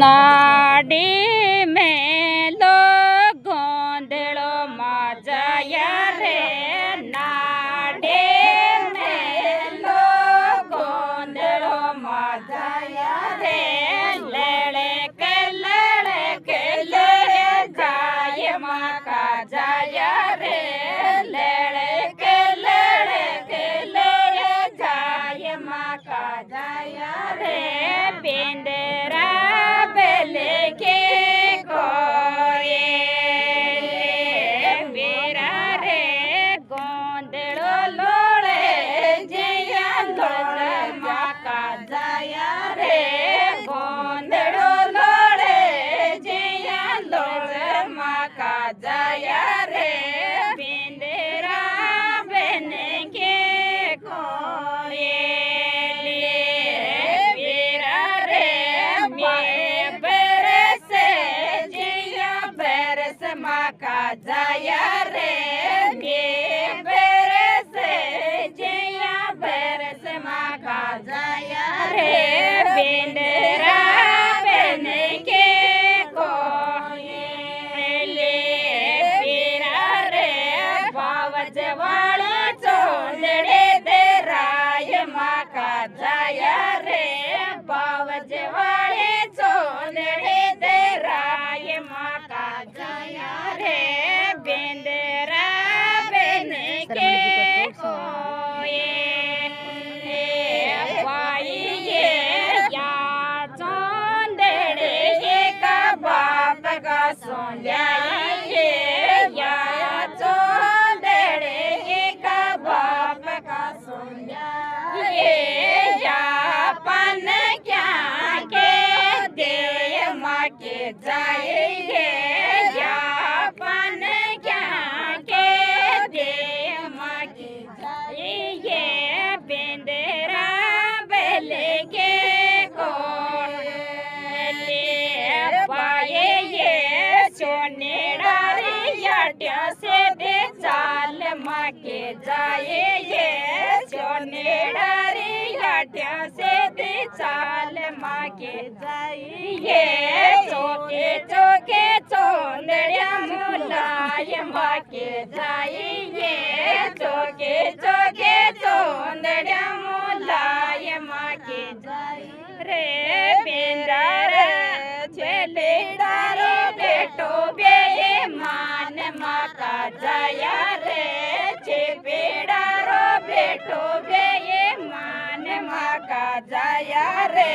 नाडी में लो गोंदड़ो मजाया रे नाडी में लो गोंदड़ो मजाया रे लड़े के ले जाय माका जाया रे लड़े के ले जाय माका जाया रे बिंदरा के गोरे मेरा रे गोंदड़ो लोड़े जया लोड़े माका जाया रे गोंदड़ो लोड़े जया लोड़े माका जाया रे बिंदरा बन के गोरे मेरा रे माका जाया रे ये बरस जया बरस माका जाया रे बिंदरा बन के कोले मेरा रे बावज वाला चोंदड़े दे राय माका जाया रे बावज वाले चोंदड़े दे राय माका जाया रे बिंदरा बन के कोए भाई ये या चोंदड़े ये का बाप का सोनिया ये या चोंदड़े ये का बाप का सोनिया ये या पन क्या के दे माँ के जाए बिंदरा बल के कोले पाए ये सोने डारिया से दे चाल माँ के जाए ये सोने डारिया से दे चाल माँ के जाए ये चौके चौके चौंदड़िया मुलाय माँ के जाए ये चौके चौके चौंदड़िया मुलाय माँ के जाए रे बिंदरा चले डारो बेटो बे मान माँ का जाया रे चेपेड़ारो बेटो बे मान माँ का जाया रे।